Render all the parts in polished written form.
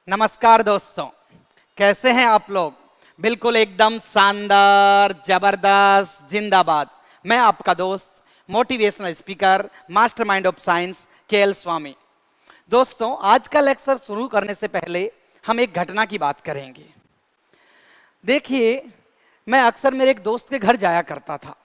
नमस्कार दोस्तों, कैसे हैं आप लोग। बिल्कुल एकदम शानदार, जबरदस्त, जिंदाबाद। मैं आपका दोस्त, motivational speaker, mastermind of science KL Swami. दोस्तों, आज का लेक्चर शुरू करने से पहले हम एक घटना की बात करेंगे। देखिए, मैं अक्सर मेरे एक दोस्त के घर जाया करता था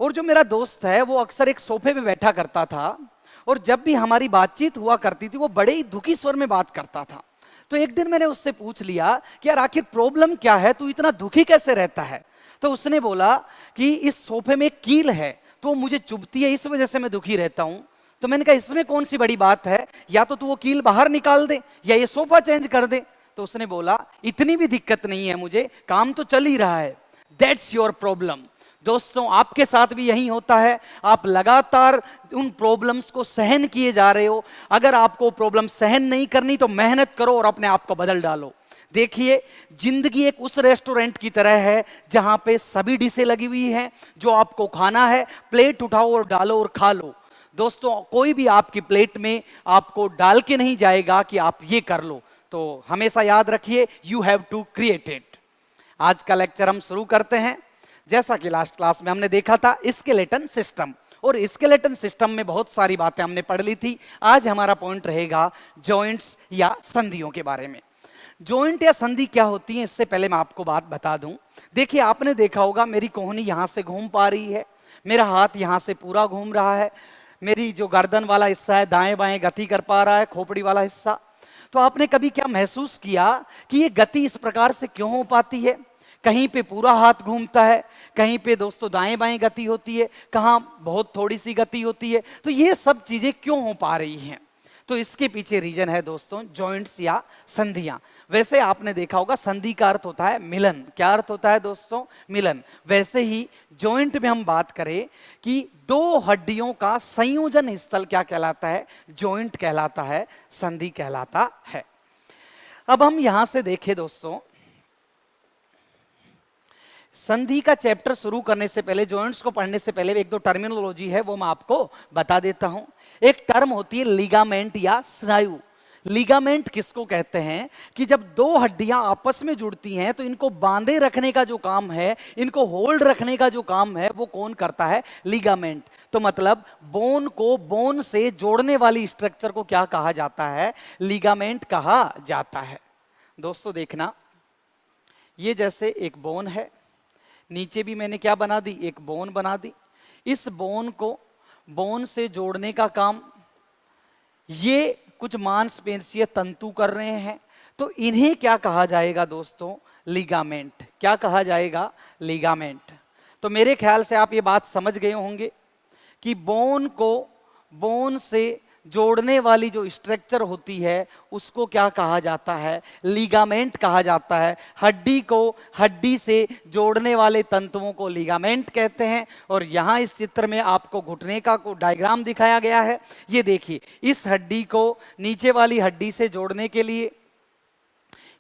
और जो मेरा दोस्त है वो अक्सर एक सोफे पे बैठा करता था और जब भी हमारी बातचीत हुआ करती थी वो बड़े ही दुखी स्वर में बात करता था। तो एक दिन मैंने उससे पूछ लिया कि यार आखिर प्रॉब्लम क्या है, तू इतना दुखी कैसे रहता है। तो उसने बोला कि इस सोफे में एक कील है तो मुझे चुभती है, इस वजह से मैं दुखी रहता हूं। तो मैंने कहा इसमें कौन सी बड़ी बात है, या तो तू वो कील बाहर निकाल दे या ये सोफा चेंज कर दे। तो उसने बोला इतनी भी दिक्कत नहीं है, मुझे काम तो चल ही रहा है। That's your problem. दोस्तों, आपके साथ भी यही होता है। आप लगातार उन प्रॉब्लम्स को सहन किए जा रहे हो। अगर आपको प्रॉब्लम सहन नहीं करनी तो मेहनत करो और अपने आप को बदल डालो। देखिए, जिंदगी एक उस रेस्टोरेंट की तरह है जहां पे सभी डिशें लगी हुई हैं। जो आपको खाना है, प्लेट उठाओ और डालो और खा लो। दोस्तों, कोई भी आपकी प्लेट में आपको डाल के नहीं जाएगा कि आप ये कर लो। तो हमेशा याद रखिए, you have to create it. आज का लेक्चर हम शुरू करते हैं। जैसा कि लास्ट क्लास में हमने देखा था स्केलेटन सिस्टम, और स्केलेटन सिस्टम में बहुत सारी बातें हमने पढ़ ली थी। आज हमारा पॉइंट रहेगा जॉइंट्स या संधियों के बारे में। जॉइंट या संधि क्या होती है, इससे पहले मैं आपको बात बता दूं। देखिए, आपने देखा होगा मेरी कोहनी यहां से घूम पा रही है, मेरा हाथ यहां से पूरा घूम रहा है, मेरी जो गर्दन वाला हिस्सा है दाएं बाएं गति कर पा रहा है, खोपड़ी वाला हिस्सा। तो आपने कभी क्या महसूस किया कि ये गति इस प्रकार से क्यों हो पाती है। कहीं पे पूरा हाथ घूमता है, कहीं पे दोस्तों दाएं बाएं गति होती है, कहाँ बहुत थोड़ी सी गति होती है। तो ये सब चीजें क्यों हो पा रही हैं, तो इसके पीछे रीजन है दोस्तों जॉइंट्स या संधियां। वैसे आपने देखा होगा संधि का अर्थ होता है मिलन। क्या अर्थ होता है दोस्तों? मिलन। वैसे ही जॉइंट में हम बात करें कि दो हड्डियों का संयोजन स्थल क्या कहलाता है? जॉइंट कहलाता है, संधि कहलाता है। अब हम यहां से देखें दोस्तों, संधि का चैप्टर शुरू करने से पहले, जॉइंट्स को पढ़ने से पहले एक दो टर्मिनोलॉजी है वो मैं आपको बता देता हूं। एक टर्म होती है लिगामेंट या स्नायु। लिगामेंट किसको कहते हैं कि जब दो हड्डियां आपस में जुड़ती हैं तो इनको बांधे रखने का जो काम है, इनको होल्ड रखने का जो काम है, वो कौन करता है? लिगामेंट। तो मतलब बोन को बोन से जोड़ने वाली स्ट्रक्चर को क्या कहा जाता है? लिगामेंट कहा जाता है। दोस्तों देखना, ये जैसे एक बोन है, नीचे भी मैंने क्या बना दी? एक बोन बना दी। इस बोन को बोन से जोड़ने का काम ये कुछ मांसपेशीय तंतु कर रहे हैं। तो इन्हें क्या कहा जाएगा दोस्तों? लिगामेंट। क्या कहा जाएगा? लिगामेंट। तो मेरे ख्याल से आप ये बात समझ गए होंगे कि बोन को बोन से जोड़ने वाली जो स्ट्रक्चर होती है उसको क्या कहा जाता है? लिगामेंट कहा जाता है। हड्डी को हड्डी से जोड़ने वाले तंतुओं को लिगामेंट कहते हैं। और यहां इस चित्र में आपको घुटने का डायग्राम दिखाया गया है। ये देखिए, इस हड्डी को नीचे वाली हड्डी से जोड़ने के लिए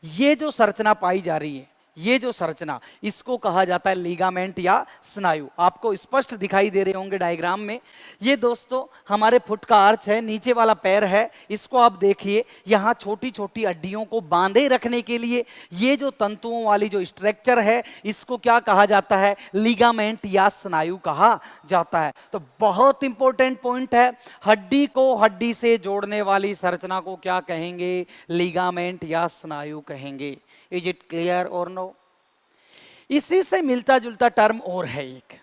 ये जो संरचना पाई जा रही है, ये जो संरचना, इसको कहा जाता है लिगामेंट या स्नायु। आपको स्पष्ट दिखाई दे रहे होंगे डायग्राम में। ये दोस्तों हमारे फुट का आर्च है, नीचे वाला पैर है, इसको आप देखिए, यहां छोटी छोटी हड्डियों को बांधे रखने के लिए ये जो तंतुओं वाली जो स्ट्रक्चर है, इसको क्या कहा जाता है? लिगामेंट या स्नायु कहा जाता है। तो बहुत इंपॉर्टेंट पॉइंट है, हड्डी को हड्डी से जोड़ने वाली संरचना को क्या कहेंगे? लिगामेंट या स्नायु कहेंगे। इज इट क्लियर और नो? इसी से मिलता जुलता टर्म और है एक,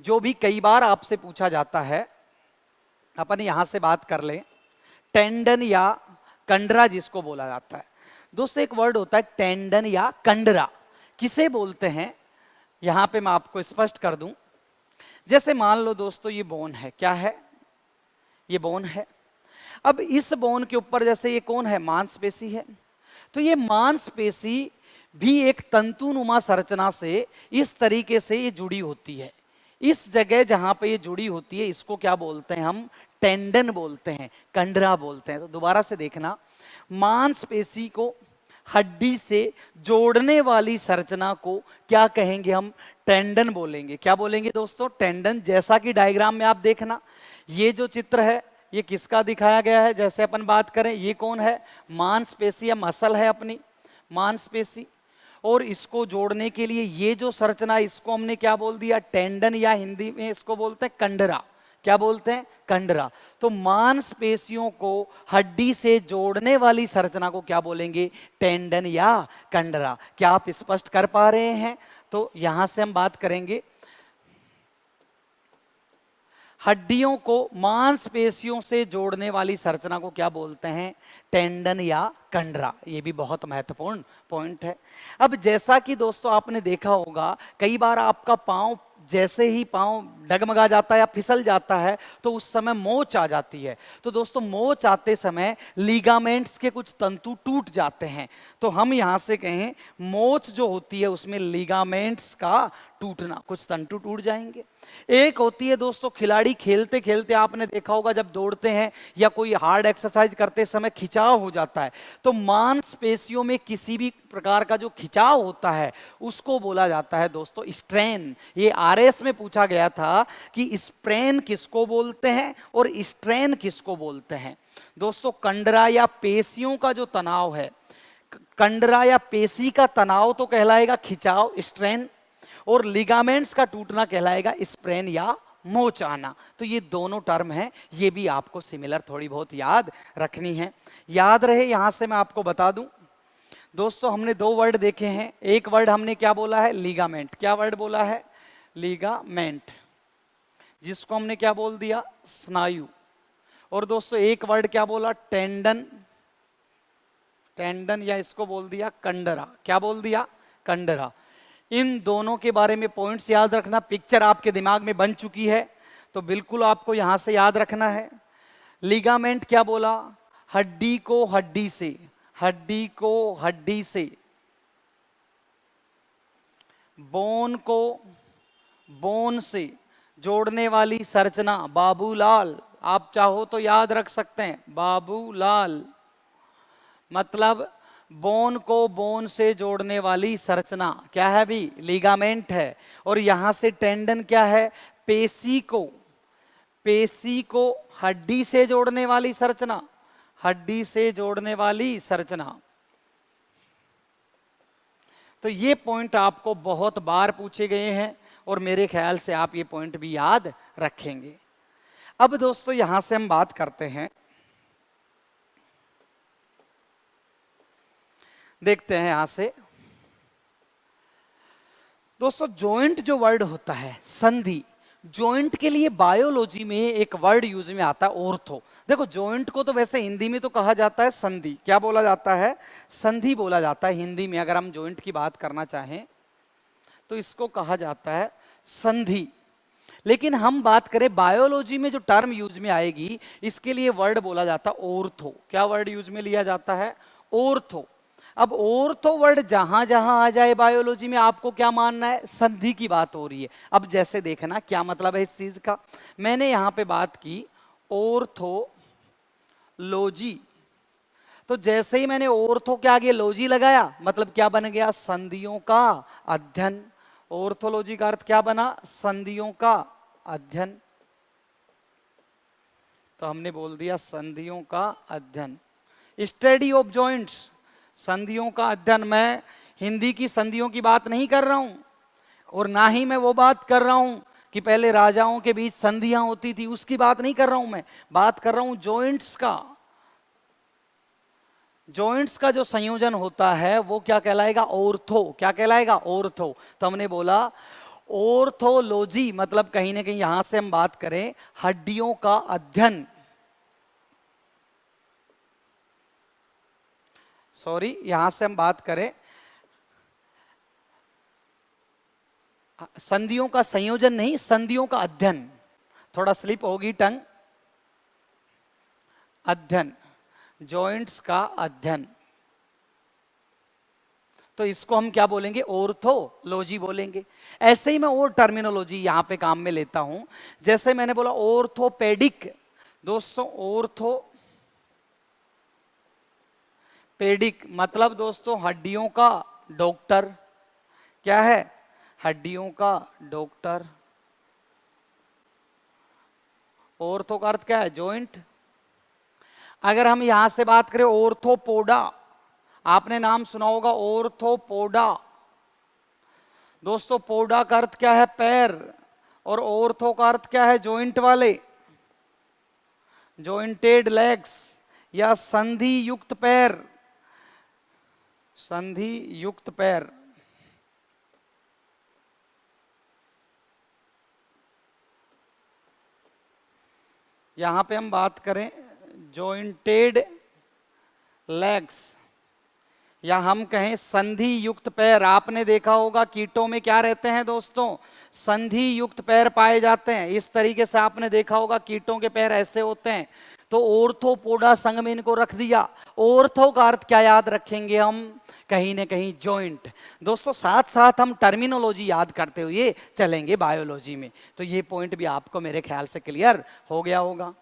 जो भी कई बार आपसे पूछा जाता है। अपन यहां से बात कर लें, टेंडन या कंडरा जिसको बोला जाता है। दोस्तों एक वर्ड होता है टेंडन या कंडरा, किसे बोलते हैं? यहां पे मैं आपको स्पष्ट कर दूं। जैसे मान लो दोस्तों ये बोन है, क्या है? ये बोन है। अब इस बोन के ऊपर जैसे ये कौन है? मांसपेशी है। तो ये मांसपेशी भी एक तंतुनुमा संरचना से इस तरीके से ये जुड़ी होती है। इस जगह जहां पे ये जुड़ी होती है इसको क्या बोलते हैं हम? टेंडन बोलते हैं, कंडरा बोलते हैं। तो दोबारा से देखना, मांसपेशी को हड्डी से जोड़ने वाली संरचना को क्या कहेंगे हम? टेंडन बोलेंगे। क्या बोलेंगे दोस्तों? टेंडन। जैसा कि डायग्राम में आप देखना, ये जो चित्र है ये किसका दिखाया गया है? जैसे अपन बात करें, ये कौन है? मांसपेशी या मसल है अपनी, मांसपेशी। और इसको जोड़ने के लिए ये जो संरचना, इसको हमने क्या बोल दिया? टेंडन, या हिंदी में इसको बोलते हैं कंडरा। क्या बोलते हैं? कंडरा। तो मांसपेशियों को हड्डी से जोड़ने वाली संरचना को क्या बोलेंगे? टेंडन या कंडरा। क्या आप स्पष्ट कर पा रहे हैं? तो यहां से हम बात करेंगे, हड्डियों को मांसपेशियों से जोड़ने वाली संरचना को क्या बोलते हैं? टेंडन या कंडरा। ये भी बहुत महत्वपूर्ण पॉइंट है। अब जैसा कि दोस्तों आपने देखा होगा, कई बार आपका पांव, जैसे ही पांव डगमगा जाता है या फिसल जाता है तो उस समय मोच आ जाती है। तो दोस्तों मोच आते समय लीगामेंट्स के कुछ तंतु टूट जाते हैं। तो हम यहां से कहें, मोच जो होती है उसमें लीगामेंट्स का टूटना, कुछ तंतु टूट जाएंगे। एक होती है दोस्तों, खिलाड़ी खेलते खेलते आपने देखा होगा जब दौड़ते हैं या कोई हार्ड एक्सरसाइज करते समय खिंचाव हो जाता है, तो मांसपेशियों में किसी भी प्रकार का जो खिंचाव होता है उसको बोला जाता है दोस्तों स्ट्रेन। ये आरएस में पूछा गया था कि स्प्रेन किसको बोलते हैं और स्ट्रेन किसको बोलते हैं। दोस्तों कंडरा या पेशियों का जो तनाव है, कंडरा या पेशी का तनाव तो कहलाएगा खिंचाव, स्ट्रेन, और लिगामेंट्स का टूटना कहलाएगा स्प्रेन या मोच आना। तो ये दोनों टर्म हैं, ये भी आपको सिमिलर थोड़ी बहुत याद रखनी है। याद रहे, यहां से मैं आपको बता दूं दोस्तों, हमने दो वर्ड देखे हैं। एक वर्ड हमने क्या बोला है? लिगामेंट। क्या वर्ड बोला है? लिगामेंट, जिसको हमने क्या बोल दिया? स्नायु। और दोस्तों एक वर्ड क्या बोला? टेंडन। टेंडन या इसको बोल दिया कंडरा। क्या बोल दिया? कंडरा। इन दोनों के बारे में पॉइंट्स याद रखना। पिक्चर आपके दिमाग में बन चुकी है तो बिल्कुल आपको यहां से याद रखना है। लिगामेंट क्या बोला? हड्डी को हड्डी से, हड्डी को हड्डी से, बोन को बोन से जोड़ने वाली संरचना। बाबूलाल, आप चाहो तो याद रख सकते हैं, बाबूलाल मतलब बोन को बोन से जोड़ने वाली संरचना क्या है? भी लिगामेंट है। और यहां से टेंडन क्या है? पेशी को, पेशी को हड्डी से जोड़ने वाली संरचना, हड्डी से जोड़ने वाली संरचना। तो ये पॉइंट आपको बहुत बार पूछे गए हैं और मेरे ख्याल से आप ये पॉइंट भी याद रखेंगे। अब दोस्तों यहां से हम बात करते हैं, देखते हैं यहां से दोस्तों, जॉइंट जो वर्ड होता है, संधि, जॉइंट के लिए बायोलॉजी में एक वर्ड यूज में आता है ऑर्थो। देखो जॉइंट को तो वैसे हिंदी में तो कहा जाता है संधि। क्या बोला जाता है? संधि बोला जाता है हिंदी में। अगर हम जॉइंट की बात करना चाहें तो इसको कहा जाता है संधि। लेकिन हम बात करें बायोलॉजी में जो टर्म यूज में आएगी, इसके लिए वर्ड बोला जाता है ऑर्थो। क्या वर्ड यूज में लिया जाता है? ऑर्थो। अब ऑर्थो वर्ड जहां जहां आ जाए बायोलॉजी में, आपको क्या मानना है? संधि की बात हो रही है। अब जैसे देखना क्या मतलब है इस चीज का। मैंने यहां पे बात की ऑर्थोलॉजी, तो जैसे ही मैंने ऑर्थो के आगे लॉजी लगाया, मतलब क्या बन गया? संधियों का अध्ययन। ऑर्थोलॉजी का अर्थ क्या बना? संधियों का अध्ययन। तो हमने बोल दिया संधियों का अध्ययन, स्टडी ऑफ जॉइंट्स, संधियों का अध्ययन। मैं हिंदी की संधियों की बात नहीं कर रहा हूं और ना ही मैं वो बात कर रहा हूं कि पहले राजाओं के बीच संधियां होती थी, उसकी बात नहीं कर रहा हूं। मैं बात कर रहा हूं जॉइंट्स का। जॉइंट्स का जो संयोजन होता है वो क्या कहलाएगा? ऑर्थो। क्या कहलाएगा? ऑर्थो। तो हमने बोला ऑर्थोलॉजी मतलब कहीं ना कहीं यहां से हम बात करें हड्डियों का अध्ययन, सॉरी यहां से हम बात करें संधियों का संयोजन नहीं, संधियों का अध्ययन। थोड़ा स्लिप होगी टंग, अध्ययन, जॉइंट्स का अध्ययन। तो इसको हम क्या बोलेंगे? ऑर्थोलॉजी बोलेंगे। ऐसे ही मैं और टर्मिनोलॉजी यहां पे काम में लेता हूं। जैसे मैंने बोला ऑर्थोपेडिक, दोस्तों ऑर्थोपेडिक मतलब दोस्तों हड्डियों का डॉक्टर। क्या है? हड्डियों का डॉक्टर। ऑर्थो का अर्थ क्या है? जॉइंट, अगर हम यहां से बात करें ऑर्थोपोडा, आपने नाम सुना होगा ऑर्थोपोडा। दोस्तों पोडा का अर्थ क्या है? पैर, और ऑर्थो का अर्थ क्या है? जॉइंट वाले, जॉइंटेड लेग्स या संधि युक्त पैर, संधि युक्त पैर। यहां पे हम बात करें जॉइंटेड लेग्स या हम कहें संधि युक्त पैर। आपने देखा होगा कीटों में क्या रहते हैं दोस्तों? संधि युक्त पैर पाए जाते हैं। इस तरीके से आपने देखा होगा कीटों के पैर ऐसे होते हैं। तो ऑर्थोपोडा संग में इनको रख दिया। ऑर्थो का अर्थ क्या याद रखेंगे हम? कहीं ना कहीं जॉइंट। दोस्तों साथ साथ हम टर्मिनोलॉजी याद करते हुए चलेंगे बायोलॉजी में, तो ये पॉइंट भी आपको मेरे ख्याल से क्लियर हो गया होगा।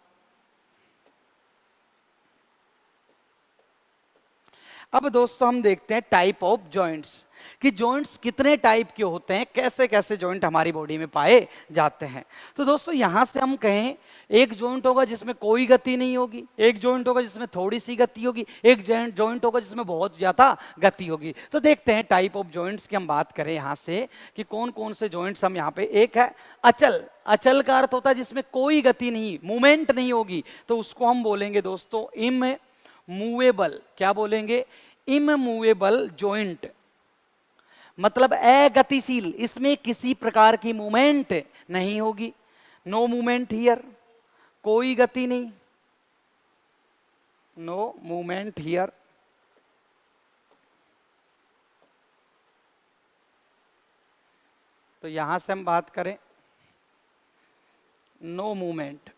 अब दोस्तों हम देखते हैं टाइप ऑफ जॉइंट्स, कि जॉइंट्स कितने टाइप के होते हैं, कैसे कैसे जॉइंट हमारी बॉडी में पाए जाते हैं। तो दोस्तों यहां से हम कहें एक जॉइंट होगा जिसमें कोई गति नहीं होगी, एक जॉइंट होगा जिसमें थोड़ी सी गति होगी, एक जॉइंट होगा जिसमें बहुत ज्यादा गति होगी। तो देखते हैं टाइप ऑफ जॉइंट्स की हम बात करें यहां से कि कौन कौन से जॉइंट्स हम यहाँ पे। एक है अचल। अचल का अर्थ होता है जिसमें कोई गति नहीं, मूवमेंट नहीं होगी, तो उसको हम बोलेंगे दोस्तों इममूवेबल। क्या बोलेंगे? इममूवेबल जॉइंट, मतलब अगतिशील, इसमें किसी प्रकार की मूवमेंट नहीं होगी। नो मूवमेंट हियर, कोई गति नहीं, नो मूवमेंट हियर। तो यहां से हम बात करें नो मूवमेंट।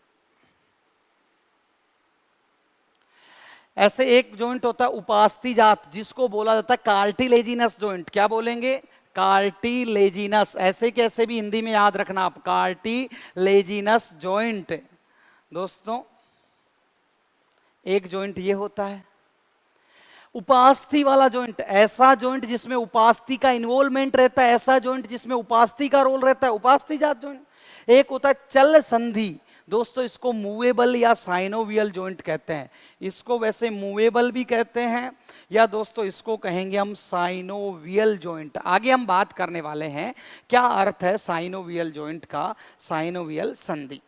ऐसे एक जॉइंट होता है उपास्थि जात, जिसको बोला जाता है कार्टिलेजिनस जॉइंट। क्या बोलेंगे? कार्टिलेजिनस। ऐसे कैसे भी हिंदी में याद रखना आप, कार्टिलेजिनस जॉइंट। दोस्तों एक जॉइंट ये होता है। उपास्थि वाला जॉइंट, ऐसा जॉइंट जिसमें उपास्थि का इन्वॉल्वमेंट रहता है, ऐसा जॉइंट जिसमें उपास्थि का रोल रहता है, उपास्थि जात जॉइंट। एक होता है चल संधि। दोस्तों इसको मूवेबल या साइनोवियल जॉइंट कहते हैं। इसको वैसे मूवेबल भी कहते हैं, या दोस्तों इसको कहेंगे हम साइनोवियल जॉइंट। आगे हम बात करने वाले हैं क्या अर्थ है साइनोवियल जॉइंट का, साइनोवियल संधि।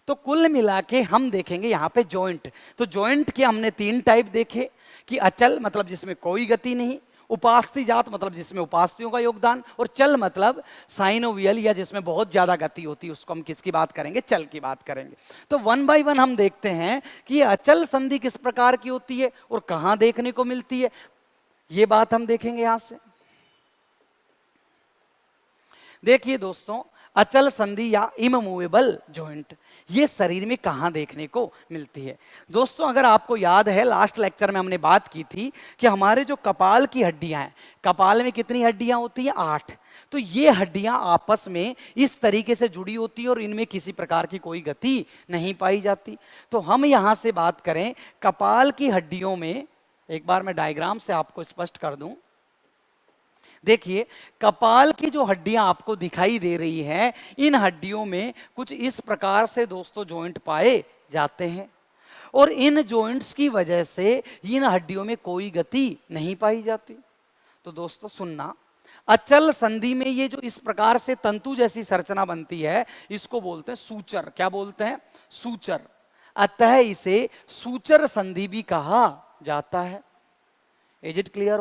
तो कुल मिला के हम देखेंगे यहाँ पे जॉइंट। तो जॉइंट के हमने 3 टाइप देखे, कि अचल मतलब जिसमें कोई गति नहीं, उपास्थि जात मतलब जिसमें उपास्थियों का योगदान, और चल मतलब साइनोवियल या जिसमें बहुत ज्यादा गति होती है, उसको हम किसकी बात करेंगे? चल की बात करेंगे। तो 1 बाय 1 हम देखते हैं कि ये अचल संधि किस प्रकार की होती है और कहां देखने को मिलती है, ये बात हम देखेंगे यहां से। देखिए दोस्तों अचल संधि या इममूवेबल जॉइंट ये शरीर में कहां देखने को मिलती है। दोस्तों अगर आपको याद है लास्ट लेक्चर में हमने बात की थी कि हमारे जो कपाल की हड्डियां हैं, कपाल में कितनी हड्डियां होती हैं? 8। तो ये हड्डियां आपस में इस तरीके से जुड़ी होती है और इनमें किसी प्रकार की कोई गति नहीं पाई जाती। तो हम यहां से बात करें कपाल की हड्डियों में, एक बार मैं डायग्राम से आपको स्पष्ट कर दूं। देखिए कपाल की जो हड्डियां आपको दिखाई दे रही हैं, इन हड्डियों में कुछ इस प्रकार से दोस्तों जॉइंट पाए जाते हैं, और इन जॉइंट्स की वजह से इन हड्डियों में कोई गति नहीं पाई जाती। तो दोस्तों सुनना, अचल संधि में ये जो इस प्रकार से तंतु जैसी संरचना बनती है, इसको बोलते हैं सूचर। क्या बोलते हैं? सूचर। अतः इसे सूचर संधि भी कहा जाता है। Is it clear?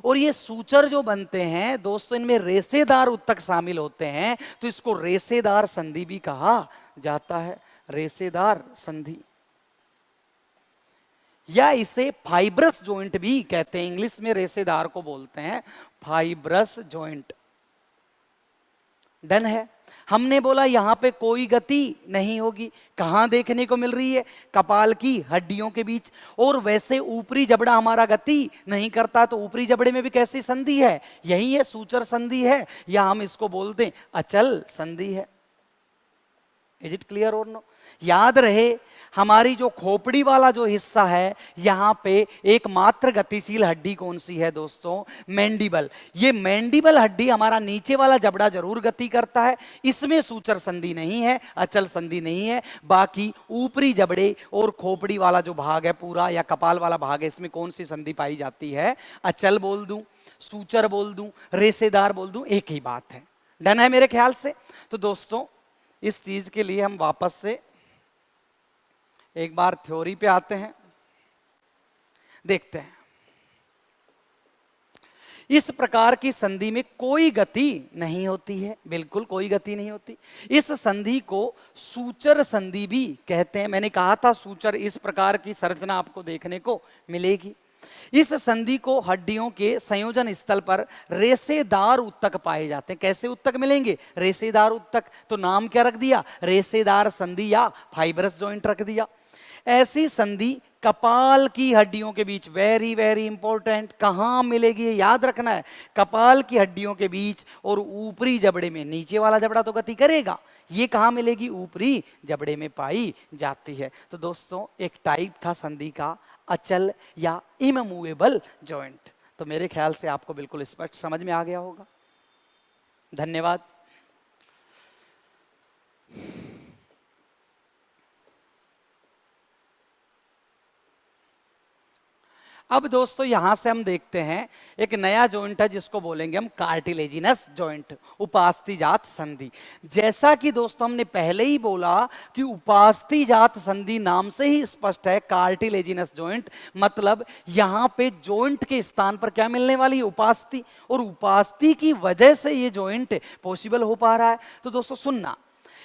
और ये सूचर जो बनते हैं दोस्तों, इनमें रेशेदार उत्तक शामिल होते हैं, तो इसको रेशेदार संधि भी कहा जाता है। रेशेदार संधि, या इसे फाइब्रस जॉइंट भी कहते हैं। इंग्लिश में रेशेदार को बोलते हैं फाइब्रस जॉइंट। डन है। हमने बोला यहां पे कोई गति नहीं होगी, कहां देखने को मिल रही है? कपाल की हड्डियों के बीच। और वैसे ऊपरी जबड़ा हमारा गति नहीं करता, तो ऊपरी जबड़े में भी कैसी संधि है? यही है, सूचर संधि है, या हम इसको बोलते हैं अचल संधि है। इज इट क्लियर और नो? याद रहे, हमारी जो खोपड़ी वाला जो हिस्सा है, यहां पे एकमात्र गतिशील हड्डी कौन सी है दोस्तों? मैंडिबल। ये मैंडिबल हड्डी हमारा नीचे वाला जबड़ा जरूर गति करता है, इसमें सूचर संधि नहीं है, अचल संधि नहीं है। बाकी ऊपरी जबड़े और खोपड़ी वाला जो भाग है पूरा, या कपाल वाला भाग है, इसमें कौन सी संधि पाई जाती है? अचल बोल दूं, सूचर बोल दूं, रेसेदार बोल दूं, एक ही बात है। डन है मेरे ख्याल से। तो दोस्तों इस चीज के लिए हम वापस से एक बार थ्योरी पे आते हैं, देखते हैं। इस प्रकार की संधि में कोई गति नहीं होती है, बिल्कुल कोई गति नहीं होती। इस संधि को सूचर संधि भी कहते हैं। मैंने कहा था सूचर, इस प्रकार की संरचना आपको देखने को मिलेगी। इस संधि को हड्डियों के संयोजन स्थल पर रेशेदार उत्तक पाए जाते हैं। कैसे उत्तक मिलेंगे? रेशेदार उत्तक। तो नाम क्या रख दिया? रेशेदार संधि या फाइब्रस जॉइंट रख दिया। ऐसी संधि कपाल की हड्डियों के बीच, वेरी वेरी इंपॉर्टेंट, कहां मिलेगी ये याद रखना है। कपाल की हड्डियों के बीच और ऊपरी जबड़े में। नीचे वाला जबड़ा तो गति करेगा, ये कहां मिलेगी? ऊपरी जबड़े में पाई जाती है। तो दोस्तों एक टाइप था संधि का अचल या इमूवेबल जॉइंट। तो मेरे ख्याल से आपको बिल्कुल स्पष्ट समझ में आ गया होगा। धन्यवाद। अब दोस्तों यहां से हम देखते हैं एक नया जॉइंट है जिसको बोलेंगे हम कार्टिलेजिनस जॉइंट, उपास्थि जात संधि। जैसा कि दोस्तों हमने पहले ही बोला कि उपास्थि जात संधि नाम से ही स्पष्ट है, कार्टिलेजिनस जॉइंट मतलब यहां पे जॉइंट के स्थान पर क्या मिलने वाली है? उपास्थि। और उपास्थि की वजह से ये जॉइंट पॉसिबल हो पा रहा है। तो दोस्तों सुनना,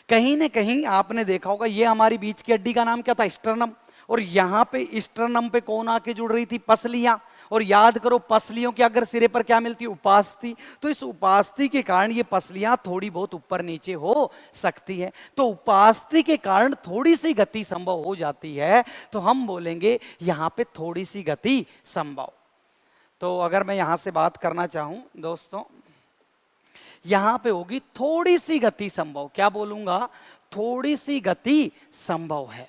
कहीं ना कहीं आपने देखा होगा, ये हमारी बीच की हड्डी का नाम क्या था? स्टर्नम। और यहां पे स्टर्नम पे कौन आके जुड़ रही थी? पसलियां। और याद करो पसलियों के अगर सिरे पर क्या मिलती है? उपास्थि। तो इस उपास्थि के कारण ये पसलियां थोड़ी बहुत ऊपर नीचे हो सकती है। तो उपास्थि के कारण थोड़ी सी गति संभव हो जाती है, तो हम बोलेंगे यहां पे थोड़ी सी गति संभव। तो अगर मैं यहां से बात करना चाहूं दोस्तों, यहां पे होगी थोड़ी सी गति संभव। क्या बोलूंगा? थोड़ी सी गति संभव है।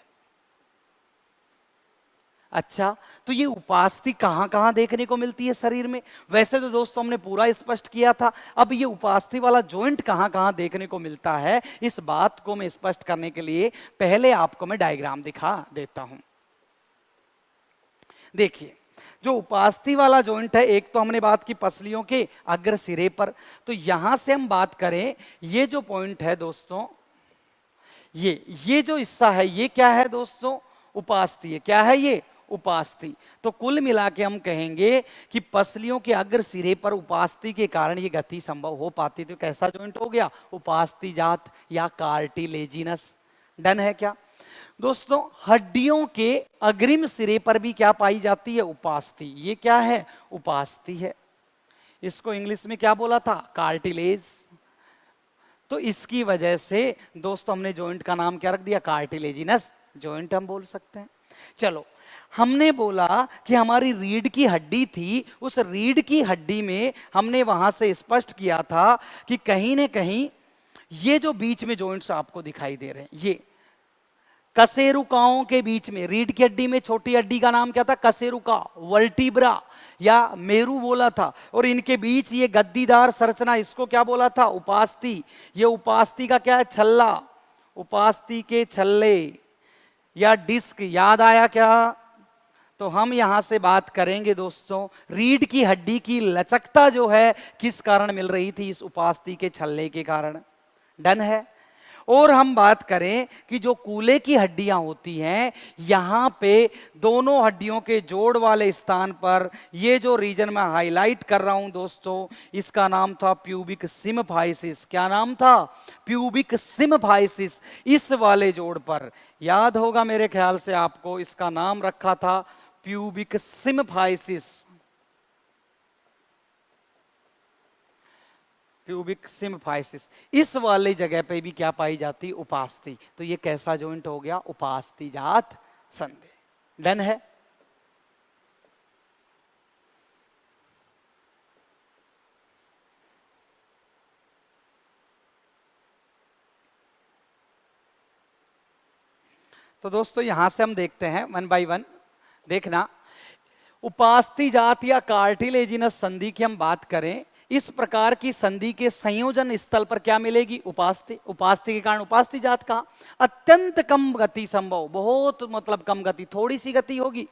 अच्छा, तो ये उपास्थि कहां कहां देखने को मिलती है शरीर में? वैसे तो दोस्तों हमने पूरा स्पष्ट किया था। अब ये उपास्थि वाला जॉइंट कहां कहां देखने को मिलता है, इस बात को मैं स्पष्ट करने के लिए पहले आपको मैं डायग्राम दिखा देता हूं। देखिए, जो उपास्थि वाला जॉइंट है, एक तो हमने बात की पसलियों के अग्र सिरे पर। तो यहां से हम बात करें, ये जो पॉइंट है दोस्तों, ये जो हिस्सा है, ये क्या है दोस्तों? उपास्थि है। क्या है ये? उपास्थि। तो कुल मिला के हम कहेंगे कि पसलियों के अग्र सिरे पर उपास्थि के कारण ये गति संभव हो पाती। तो कैसा जॉइंट हो गया? उपास्थि जात या कार्टिलेजिनस। डन है क्या दोस्तों? हड्डियों के अग्रिम सिरे पर भी क्या पाई जाती है? उपास्थि। ये क्या है? उपास्थि है। इसको इंग्लिश में क्या बोला था? कार्टिलेज। तो इसकी वजह से दोस्तों हमने जॉइंट का नाम क्या रख दिया? कार्टिलेजिनस जॉइंट हम बोल सकते हैं। चलो, हमने बोला कि हमारी रीढ़ की हड्डी थी, उस रीढ़ की हड्डी में हमने वहां से स्पष्ट किया था कि कहीं ना कहीं ये जो बीच में जॉइंट्स आपको दिखाई दे रहे हैं, ये कशेरुकाओं के बीच में, रीढ़ की हड्डी में छोटी हड्डी का नाम क्या था? कशेरुका, वर्टिब्रा या मेरू बोला था। और इनके बीच ये गद्दीदार संरचना, इसको क्या बोला था? उपास्थि। ये उपास्थि का क्या है? छल्ला। उपास्थि के छल्ले या डिस्क। याद आया क्या? तो हम यहां से बात करेंगे दोस्तों, रीढ़ की हड्डी की लचकता जो है किस कारण मिल रही थी? इस उपास्थि के छल्ले के कारण। डन है। और हम बात करें कि जो कूल्हे की हड्डियां होती हैं, यहां पे दोनों हड्डियों के जोड़ वाले स्थान पर ये जो रीजन मैं हाईलाइट कर रहा हूं दोस्तों, इसका नाम था प्यूबिक सिम्फाइसिस। क्या नाम था? Pubic symphysis. इस वाले जोड़ पर याद होगा मेरे ख्याल से आपको, इसका नाम रखा था प्यूबिक सिम्फाइसिस। Pubic symphysis. इस वाले जगह पे भी क्या पाई जाती? उपास्थि। तो ये कैसा जॉइंट हो गया? उपास्थि जात संधि। डन है। तो दोस्तों यहां से हम देखते हैं वन बाय वन। देखना, उपास्थि जात या कार्टिलेजिनस संधि की हम बात करें, इस प्रकार की संधि के संयोजन स्थल पर क्या मिलेगी? उपास्थि। उपास्थि के कारण उपास्थि जात का अत्यंत कम गति संभव, बहुत मतलब कम गति, थोड़ी सी गति होगी।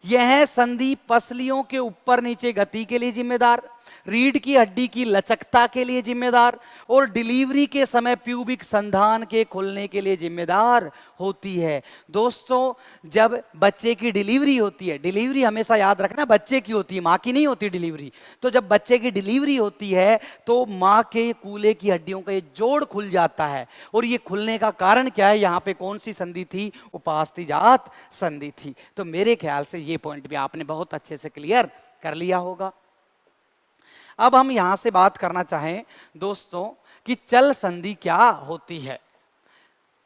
यह संधि पसलियों के ऊपर नीचे गति के लिए जिम्मेदार, रीढ़ की हड्डी की लचकता के लिए जिम्मेदार और डिलीवरी के समय प्यूबिक संधान के खुलने के लिए जिम्मेदार होती है। दोस्तों जब बच्चे की डिलीवरी होती है, डिलीवरी हमेशा याद रखना बच्चे की होती है, मां की नहीं होती डिलीवरी। तो जब बच्चे की डिलीवरी होती है तो मां के कूल्हे की हड्डियों का ये जोड़ खुल जाता है। और ये खुलने का कारण क्या है? यहां पे कौन सी संधि थी? उपास्थि जात संधि थी। तो मेरे ख्याल से ये पॉइंट भी आपने बहुत अच्छे से क्लियर कर लिया होगा। अब हम यहां से बात करना चाहें दोस्तों कि चल संधि क्या होती है।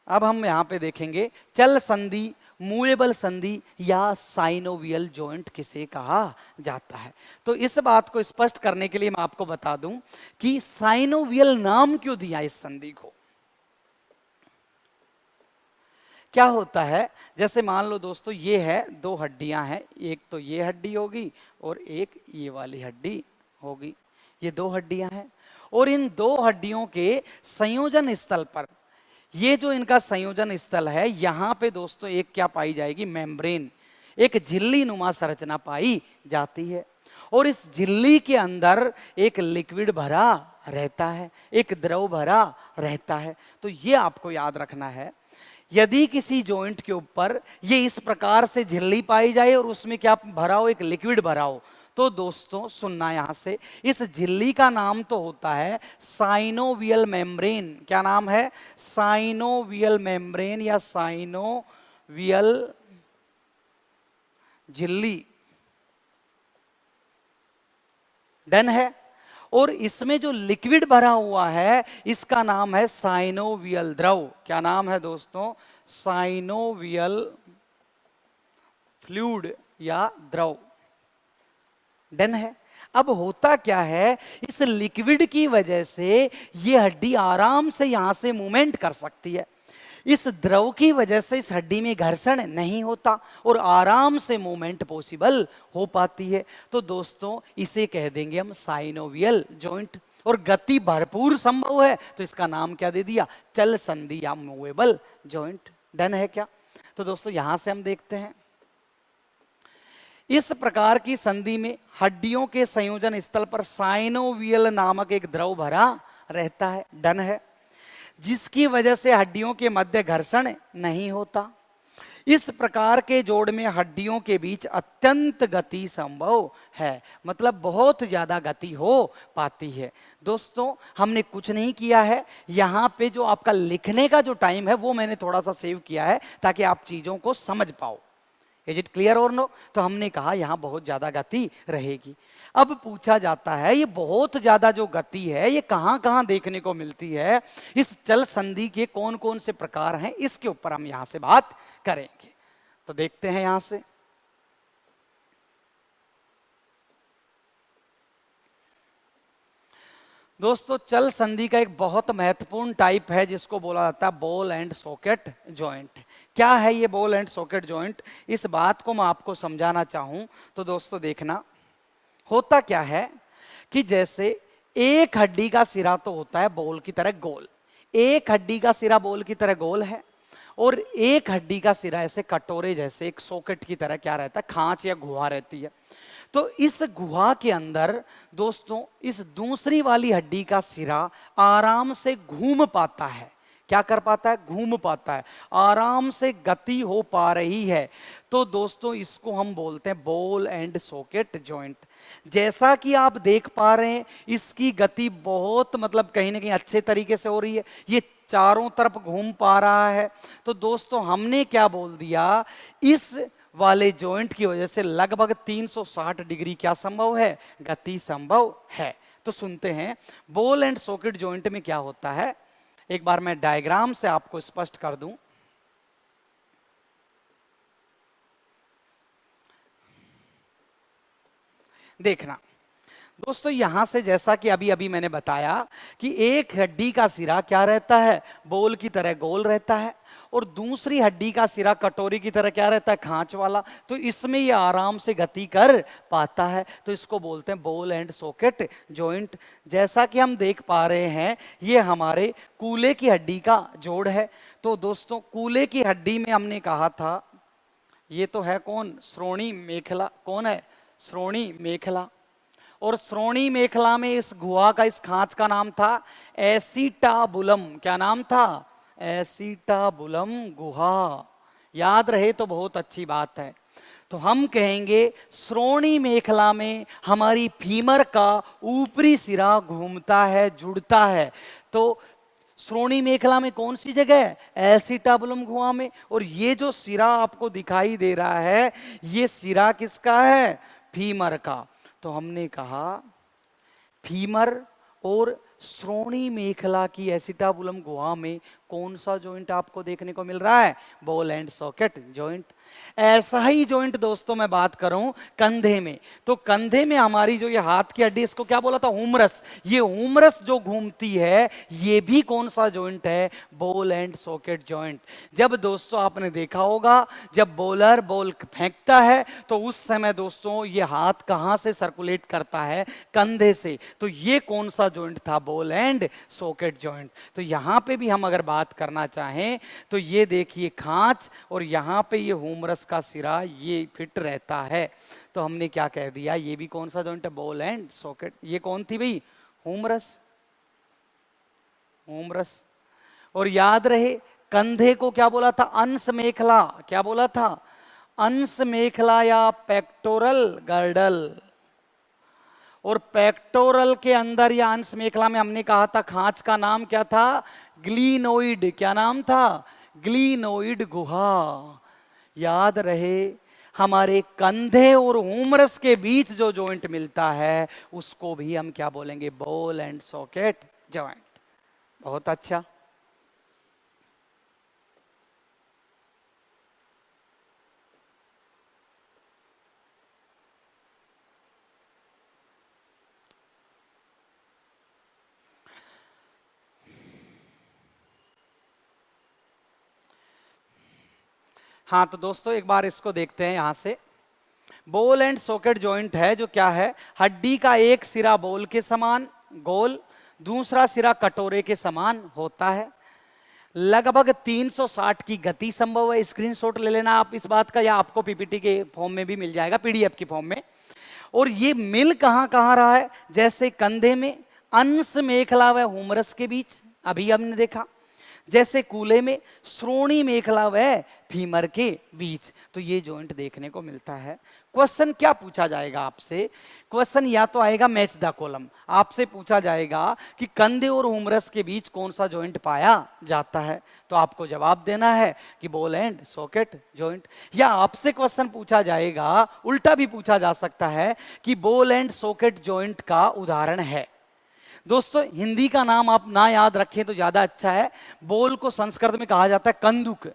अब हम यहां पे देखेंगे चल संधि, मूवेबल संधि या साइनोवियल जॉइंट किसे कहा जाता है। तो इस बात को स्पष्ट करने के लिए मैं आपको बता दूं कि साइनोवियल नाम क्यों दिया इस संधि को। क्या होता है, जैसे मान लो दोस्तों ये है, दो हड्डियां हैं, एक तो ये हड्डी होगी और एक ये वाली हड्डी होगी। ये दो हड्डियां हैं और इन दो हड्डियों के संयोजन स्थल पर, ये जो इनका संयोजन स्थल है, यहां पे दोस्तों एक क्या पाई जाएगी? मेम्ब्रेन, एक झिल्ली नुमा संरचना पाई जाती है। और इस झिल्ली के अंदर एक लिक्विड भरा रहता है, एक द्रव भरा रहता है। तो ये आपको याद रखना है, यदि किसी जॉइंट के ऊपर ये इस प्रकार से झिल्ली पाई जाए और उसमें क्या भरा हो? एक लिक्विड भरा हो, तो दोस्तों सुनना यहां से, इस झिल्ली का नाम तो होता है साइनोवियल मेम्ब्रेन। क्या नाम है? साइनोवियल मेम्ब्रेन या साइनोवियल झिल्ली। डन है। और इसमें जो लिक्विड भरा हुआ है इसका नाम है साइनोवियल द्रव। क्या नाम है दोस्तों? साइनोवियल फ्लूइड या द्रव। डन है। अब होता क्या है, इस लिक्विड की वजह से ये हड्डी आराम से यहां से मूवमेंट कर सकती है। इस द्रव की वजह से इस हड्डी में घर्षण नहीं होता और आराम से मूवमेंट पॉसिबल हो पाती है। तो दोस्तों इसे कह देंगे हम साइनोवियल जॉइंट। और गति भरपूर संभव है तो इसका नाम क्या दे दिया? चल संधि या मूवेबल जॉइंट। डन है क्या? तो दोस्तों यहां से हम देखते हैं, इस प्रकार की संधि में हड्डियों के संयोजन स्थल पर साइनोवियल नामक एक द्रव भरा रहता है। डन है। जिसकी वजह से हड्डियों के मध्य घर्षण नहीं होता। इस प्रकार के जोड़ में हड्डियों के बीच अत्यंत गति संभव है, मतलब बहुत ज्यादा गति हो पाती है। दोस्तों हमने कुछ नहीं किया है, यहां पे जो आपका लिखने का जो टाइम है वो मैंने थोड़ा सा सेव किया है ताकि आप चीजों को समझ पाओ। इज इट क्लियर और नो? तो हमने कहा यहां बहुत ज्यादा गति रहेगी। अब पूछा जाता है ये बहुत ज्यादा जो गति है ये कहां कहां देखने को मिलती है, इस चल संधि के कौन कौन से प्रकार हैं, इसके ऊपर हम यहां से बात करेंगे। तो देखते हैं यहां से, दोस्तों चल संधि का एक बहुत महत्वपूर्ण टाइप है जिसको बोला जाता है बॉल एंड सॉकेट जॉइंट। क्या है ये बॉल एंड सॉकेट जॉइंट? इस बात को मैं आपको समझाना चाहूं तो दोस्तों देखना, होता क्या है कि जैसे एक हड्डी का सिरा तो होता है बॉल की तरह गोल, एक हड्डी का सिरा बॉल की तरह गोल है और एक हड्डी का सिरा ऐसे कटोरे जैसे एक सॉकेट की तरह क्या रहता है? खांच या गुहा रहती है। तो इस गुहा के अंदर दोस्तों इस दूसरी वाली हड्डी का सिरा आराम से घूम पाता है। क्या कर पाता है? घूम पाता है, आराम से गति हो पा रही है। तो दोस्तों इसको हम बोलते हैं बॉल एंड सॉकेट जॉइंट। जैसा कि आप देख पा रहे हैं इसकी गति बहुत मतलब कहीं ना कहीं अच्छे तरीके से हो रही है, ये चारों तरफ घूम पा रहा है। तो दोस्तों हमने क्या बोल दिया, इस वाले जॉइंट की वजह से लगभग 360 डिग्री क्या संभव है? गति संभव है। तो सुनते हैं बॉल एंड सॉकेट जॉइंट में क्या होता है, एक बार मैं डायग्राम से आपको स्पष्ट कर दूं। देखना दोस्तों यहां से जैसा कि अभी अभी मैंने बताया कि एक हड्डी का सिरा क्या रहता है, बोल की तरह गोल रहता है, और दूसरी हड्डी का सिरा कटोरी की तरह क्या रहता है, खांच वाला। तो इसमें ये आराम से गति कर पाता है, तो इसको बोलते हैं बॉल एंड सॉकेट जॉइंट। जैसा कि हम देख पा रहे हैं ये हमारे कूल्हे की हड्डी का जोड़ है। तो दोस्तों कूल्हे की हड्डी में हमने कहा था ये तो है कौन, श्रोणी मेखला। कौन है, श्रोणी मेखला। और श्रोणी मेखला में इस गुहा का, इस खांच का नाम था एसिटाबुलम। क्या नाम था, एसिटाबुलम गुहा। याद रहे तो बहुत अच्छी बात है। तो हम कहेंगे श्रोणी मेखला में हमारी फीमर का ऊपरी सिरा घूमता है, जुड़ता है। तो श्रोणी मेखला में कौन सी जगह है, एसिटाबुलम गुहा में। और ये जो सिरा आपको दिखाई दे रहा है ये सिरा किसका है, फीमर का। तो हमने कहा फीमर और श्रोणी मेखला की एसिटाबुलम गुहा में कौन सा जॉइंट आपको देखने को मिल रहा है, बॉल एंड सॉकेट जॉइंट। ऐसा ही जॉइंट दोस्तों मैं बात करूं कंधे में, तो कंधे में हमारी जो ये हाथ की हड्डी, इसको क्या बोला था, हुमरस। ये हुमरस जो घूमती है ये भी कौन सा जॉइंट है, बॉल एंड सॉकेट जॉइंट। जब दोस्तों आपने देखा होगा जब बॉलर बॉल फेंकता है तो उस समय दोस्तों ये हाथ कहां से सर्कुलेट करता है, कंधे से। तो ये कौन सा जॉइंट था, बॉल एंड सॉकेट जॉइंट। तो यहां पे भी हम अगर बात करना चाहें तो ये देखिए खांच और यहां पे ये हुमरस का सिरा ये फिट रहता है। तो हमने क्या कह दिया, ये भी कौन सा जॉइंट है, बॉल एंड सॉकेट। ये कौन थी भाई, हुमरस, हुमरस। और याद रहे कंधे को क्या बोला था, अंश मेखला। क्या बोला था, अंश मेखला या पेक्टोरल गर्डल। और पेक्टोरल के अंदर या अंश मेखला में हमने कहा था खांच का नाम क्या था, ग्लीनोइड। क्या नाम था, ग्लीनोइड गुहा। याद रहे हमारे कंधे और हुमरस के बीच जो जॉइंट मिलता है उसको भी हम क्या बोलेंगे, बॉल एंड सॉकेट जॉइंट। बहुत अच्छा। हाँ तो दोस्तों एक बार इसको देखते हैं यहां से। बॉल एंड सॉकेट जॉइंट है जो क्या है, हड्डी का एक सिरा बॉल के समान गोल, दूसरा सिरा कटोरे के समान होता है। लगभग 360 की गति संभव है। स्क्रीनशॉट ले लेना आप इस बात का, या आपको पीपीटी के फॉर्म में भी मिल जाएगा, पीडीएफ की फॉर्म में। और ये मिल कहां कहां रहा है, जैसे कंधे में अंश मेखला व हुमरस के बीच, अभी हमने देखा। जैसे कूल्हे में श्रोणी मेखला व फीमर के बीच, तो ये जॉइंट देखने को मिलता है। क्वेश्चन क्या पूछा जाएगा आपसे, क्वेश्चन या तो आएगा मैच द कॉलम, आपसे पूछा जाएगा कि कंधे और हुमरस के बीच कौन सा जॉइंट पाया जाता है, तो आपको जवाब देना है कि बॉल एंड सॉकेट जॉइंट। या आपसे क्वेश्चन पूछा जाएगा, उल्टा भी पूछा जा सकता है कि बॉल एंड सॉकेट जॉइंट का उदाहरण है। दोस्तों हिंदी का नाम आप ना याद रखें तो ज्यादा अच्छा है। बॉल को संस्कृत में कहा जाता है कंदुक,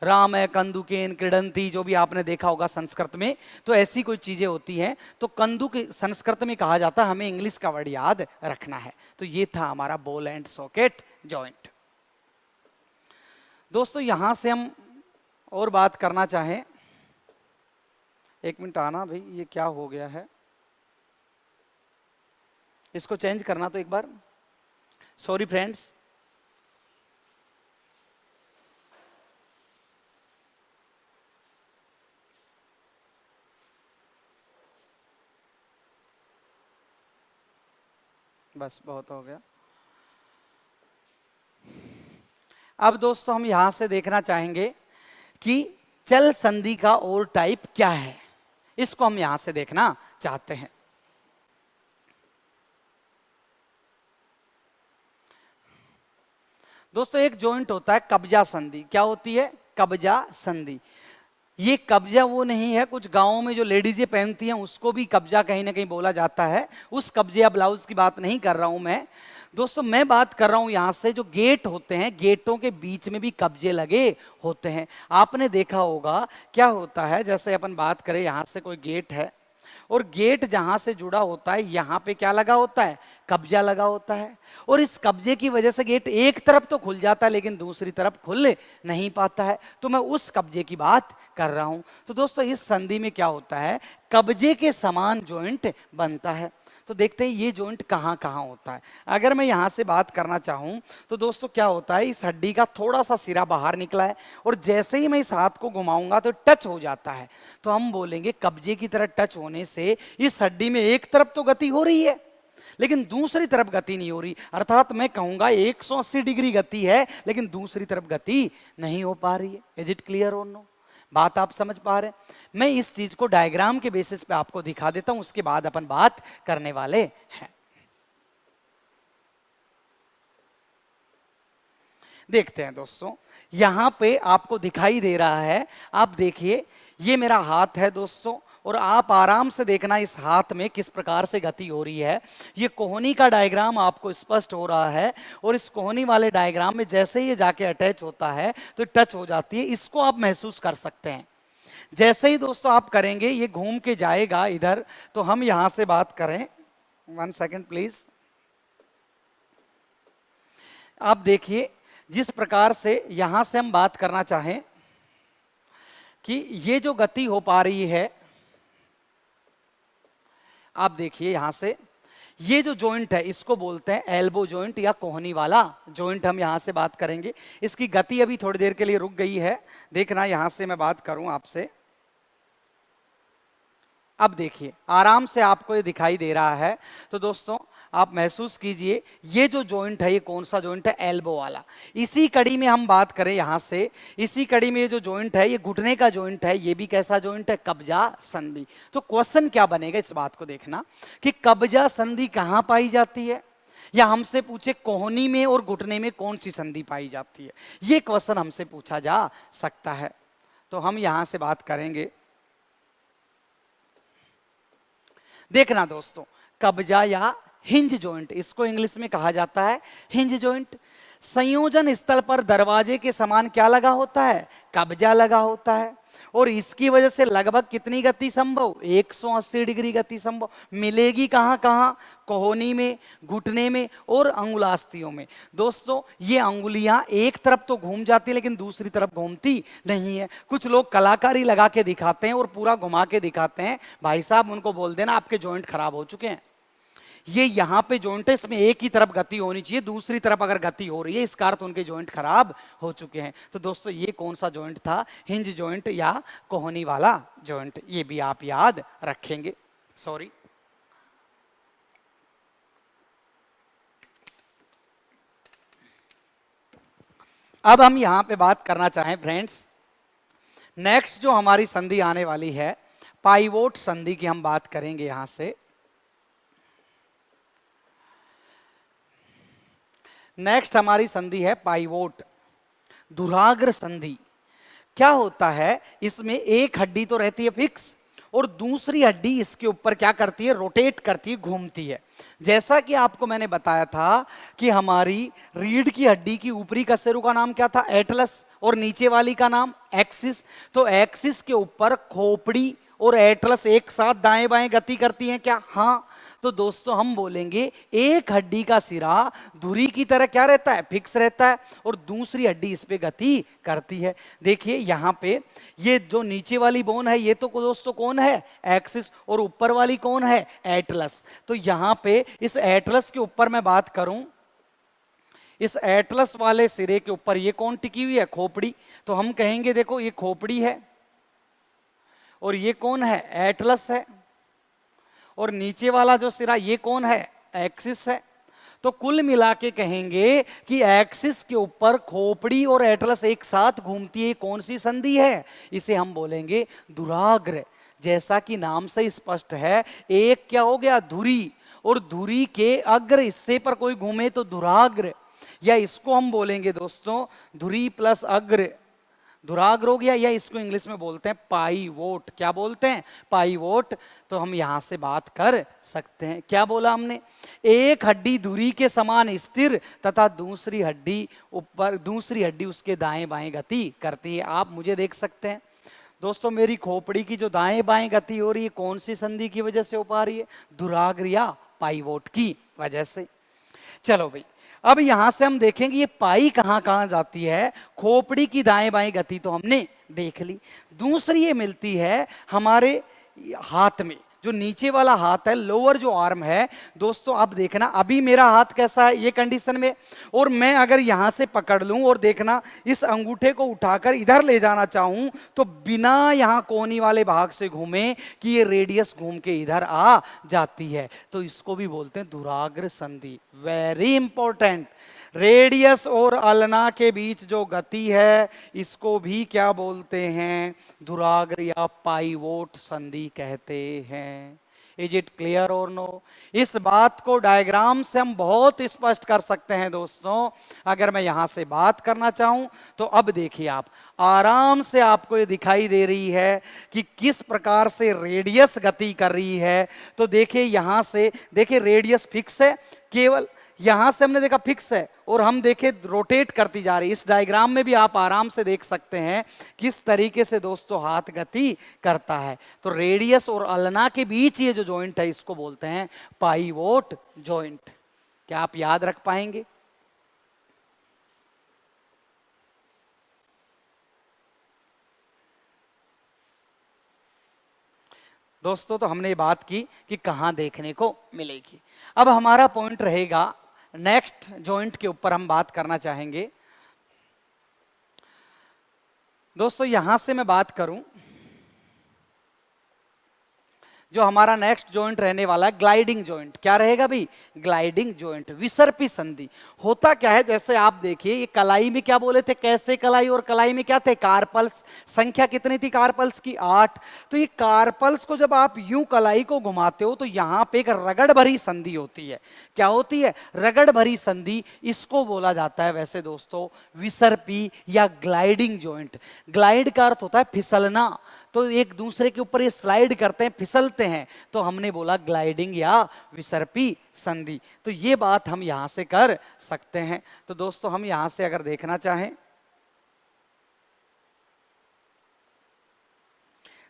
राम है कंदुकेन क्रीडंती, जो भी आपने देखा होगा संस्कृत में, तो ऐसी कोई चीजें होती हैं। तो कंदुक संस्कृत में कहा जाता है, हमें इंग्लिश का वर्ड याद रखना है। तो ये था हमारा बॉल एंड सॉकेट जॉइंट। दोस्तों यहां से हम और बात करना चाहें, एक मिनट आना भाई, ये क्या हो गया है, इसको चेंज करना तो एक बार, सॉरी फ्रेंड्स। बस बहुत हो गया। अब दोस्तों हम यहां से देखना चाहेंगे कि चल संधि का और टाइप क्या है, इसको हम यहां से देखना चाहते हैं। दोस्तों एक जॉइंट होता है कब्जा संधि। क्या होती है, कब्जा संधि। ये कब्जा वो नहीं है, कुछ गांवों में जो लेडीजें पहनती हैं उसको भी कब्जा कहीं ना कहीं बोला जाता है, उस कब्जे या ब्लाउज की बात नहीं कर रहा हूं मैं। दोस्तों मैं बात कर रहा हूं यहां से जो गेट होते हैं, गेटों के बीच में भी कब्जे लगे होते हैं। आपने देखा होगा क्या होता है, जैसे अपन बात करें यहां से कोई गेट है और गेट जहां से जुड़ा होता है यहां पे क्या लगा होता है, कब्जा लगा होता है। और इस कब्जे की वजह से गेट एक तरफ तो खुल जाता है लेकिन दूसरी तरफ खुल नहीं पाता है। तो मैं उस कब्जे की बात कर रहा हूं। तो दोस्तों इस संधि में क्या होता है, कब्जे के समान जॉइंट बनता है। तो देखते हैं ये जॉइंट कहां कहां होता है। अगर मैं यहां से बात करना चाहूं तो दोस्तों क्या होता है, इस हड्डी का थोड़ा सा सिरा बाहर निकला है और जैसे ही मैं इस हाथ को घुमाऊंगा तो टच हो जाता है। तो हम बोलेंगे कब्जे की तरह टच होने से इस हड्डी में एक तरफ तो गति हो रही है लेकिन दूसरी तरफ गति नहीं हो रही। अर्थात मैं कहूंगा 180 डिग्री गति है लेकिन दूसरी तरफ गति नहीं हो पा रही है। इज इट क्लियर और नो? बात आप समझ पा रहे हैं? मैं इस चीज को डायग्राम के बेसिस पे आपको दिखा देता हूं, उसके बाद अपन बात करने वाले हैं। देखते हैं दोस्तों, यहां पे आपको दिखाई दे रहा है, आप देखिए ये मेरा हाथ है दोस्तों, और आप आराम से देखना इस हाथ में किस प्रकार से गति हो रही है। ये कोहनी का डायग्राम आपको स्पष्ट हो रहा है और इस कोहनी वाले डायग्राम में जैसे ही ये जाके अटैच होता है तो टच हो जाती है। इसको आप महसूस कर सकते हैं। जैसे ही दोस्तों आप करेंगे ये घूम के जाएगा इधर, तो हम यहां से बात करें, 1 सेकेंड प्लीज। आप देखिए जिस प्रकार से यहां से हम बात करना चाहें कि ये जो गति हो पा रही है, आप देखिए यहां से ये जो जॉइंट है इसको बोलते हैं एल्बो जॉइंट या कोहनी वाला जॉइंट। हम यहां से बात करेंगे। इसकी गति अभी थोड़ी देर के लिए रुक गई है, देखना यहां से मैं बात करूं आपसे। अब देखिए आराम से आपको ये दिखाई दे रहा है। तो दोस्तों आप महसूस कीजिए ये जो जॉइंट है ये कौन सा जॉइंट है, एल्बो वाला। इसी कड़ी में हम बात करें यहां से, इसी कड़ी में ये जो जॉइंट है ये घुटने का जॉइंट है, ये भी कैसा जॉइंट है, कब्जा संधि। तो क्वेश्चन क्या बनेगा इस बात को देखना कि कब्जा संधि कहां पाई जाती है, या हमसे पूछे कोहनी में और घुटने में कौन सी संधि पाई जाती है, ये क्वेश्चन हमसे पूछा जा सकता है। तो हम यहां से बात करेंगे। देखना दोस्तों, कब्जा या हिंज जॉइंट, इसको इंग्लिश में कहा जाता है हिंज जॉइंट। संयोजन स्थल पर दरवाजे के समान क्या लगा होता है, कब्जा लगा होता है। और इसकी वजह से लगभग कितनी गति संभव, 180 डिग्री गति संभव मिलेगी। कहां कहां, कोहनी में, घुटने में और अंगुलास्तियों में। दोस्तों ये अंगुलियां एक तरफ तो घूम जाती है लेकिन दूसरी तरफ घूमती नहीं है। कुछ लोग कलाकारी लगा के दिखाते हैं और पूरा घुमा के दिखाते हैं। भाई साहब उनको बोल देना आपके जॉइंट खराब हो चुके हैं। ये यहाँ पे जॉइंट है, इसमें एक ही तरफ गति होनी चाहिए, दूसरी तरफ अगर गति हो रही है इसका अर्थ उनके जॉइंट खराब हो चुके हैं। तो दोस्तों ये कौन सा जॉइंट था, हिंज जॉइंट या कोहनी वाला जॉइंट, ये भी आप याद रखेंगे। सॉरी, अब हम यहां पे बात करना चाहें फ्रेंड्स, नेक्स्ट जो हमारी संधि आने वाली है पाइवोट संधि की हम बात करेंगे। यहां से नेक्स्ट हमारी संधि है पाइवोट, धुराग्र संधि। क्या होता है, इसमें एक हड्डी तो रहती है फिक्स और दूसरी हड्डी इसके ऊपर क्या करती है, रोटेट करती है, घूमती है। जैसा कि आपको मैंने बताया था कि हमारी रीढ़ की हड्डी की ऊपरी कशेरु का नाम क्या था, एटलस, और नीचे वाली का नाम एक्सिस। तो एक्सिस के ऊपर खोपड़ी और एटलस एक साथ दाएं बाएं गति करती हैं क्या, हाँ। तो दोस्तों हम बोलेंगे एक हड्डी का सिरा धुरी की तरह क्या रहता है, फिक्स रहता है, और दूसरी हड्डी इस पे गति करती है। देखिए यहां पे ये जो नीचे वाली बोन है ये तो दोस्तों कौन है, एक्सिस, और ऊपर वाली कौन है, एटलस। तो यहां पे इस एटलस के ऊपर मैं बात करूं, इस एटलस वाले सिरे के ऊपर ये कौन टिकी हुई है, खोपड़ी। तो हम कहेंगे देखो ये खोपड़ी है और ये कौन है, एटलस है, और नीचे वाला जो सिरा ये कौन है, एक्सिस है। तो कुल मिला के कहेंगे कि एक्सिस के ऊपर खोपड़ी और एटलस एक साथ घूमती है, कौन सी संधि है, इसे हम बोलेंगे धुराग्र। जैसा कि नाम से स्पष्ट है, एक क्या हो गया, धुरी, और धुरी के अग्र हिस्से पर कोई घूमे तो धुराग्र, या इसको हम बोलेंगे दोस्तों धुरी प्लस अग्र, धुराग्र हो गया, या इसको इंग्लिश में बोलते हैं पाइवोट। क्या बोलते हैं, पाइवोट। तो हम यहां से बात कर सकते हैं, क्या बोला हमने, एक हड्डी धुरी के समान स्थिर तथा दूसरी हड्डी ऊपर, दूसरी हड्डी उसके दाएं बाएं गति करती है। आप मुझे देख सकते हैं दोस्तों मेरी खोपड़ी की जो दाएं बाएं गति हो रही है कौन सी संधि की वजह से हो पा रही है? धुराग्र या पाइवोट की वजह से। चलो भाई, अब यहां से हम देखेंगे ये पाई कहां कहां जाती है। खोपड़ी की दाएं बाएं गति तो हमने देख ली। दूसरी ये मिलती है हमारे हाथ में, जो नीचे वाला हाथ है, लोअर जो आर्म है। दोस्तों अब देखना, अभी मेरा हाथ कैसा है ये कंडीशन में, और मैं अगर यहां से पकड़ लूं और देखना इस अंगूठे को उठाकर इधर ले जाना चाहूं तो बिना यहां कोनी वाले भाग से घूमे कि ये रेडियस घूम के इधर आ जाती है, तो इसको भी बोलते हैं धुराग्र संधि। वेरी इंपॉर्टेंट, रेडियस और अल्ना के बीच जो गति है इसको भी क्या बोलते हैं? धुराग्र या पाइवोट संधि कहते हैं। इज इट क्लियर और नो? इस बात को डायग्राम से हम बहुत स्पष्ट कर सकते हैं दोस्तों। अगर मैं यहां से बात करना चाहूं तो अब देखिए, आप आराम से आपको ये दिखाई दे रही है कि किस प्रकार से रेडियस गति कर रही है। तो देखिए यहां से, देखिए रेडियस फिक्स है, केवल यहां से हमने देखा फिक्स है, और हम देखे रोटेट करती जा रही। इस डायग्राम में भी आप आराम से देख सकते हैं किस तरीके से दोस्तों हाथ गति करता है। तो रेडियस और अल्ना के बीच ये जो जॉइंट है इसको बोलते हैं पाइवोट जॉइंट। क्या आप याद रख पाएंगे? दोस्तों तो हमने बात की कि कहां देखने को मिलेगी। अब हमारा पॉइंट रहेगा नेक्स्ट जॉइंट के ऊपर हम बात करना चाहेंगे। दोस्तों यहां से मैं बात करूं, जो हमारा नेक्स्ट जॉइंट रहने वाला है ग्लाइडिंग जॉइंट। क्या रहेगा भाई? ग्लाइडिंग जॉइंट, विसर्पी संधि। होता क्या है, जैसे आप देखिए ये कलाई में क्या बोले थे, कैसे कलाई, और कलाई में क्या थे? कार्पल्स। संख्या कितनी थी कार्पल्स की? 8। तो ये कार्पल्स को जब आप यूं कलाई को घुमाते हो तो यहां पे एक रगड़ भरी संधि होती है। क्या होती है? रगड़ भरी संधि। इसको बोला जाता है वैसे दोस्तों विसर्पी या ग्लाइडिंग जॉइंट। ग्लाइड का अर्थ होता है फिसलना, तो एक दूसरे के ऊपर ये स्लाइड करते हैं, फिसलते हैं, तो हमने बोला ग्लाइडिंग या विसर्पी संधि। तो ये बात हम यहां से कर सकते हैं। तो दोस्तों हम यहां से अगर देखना चाहें,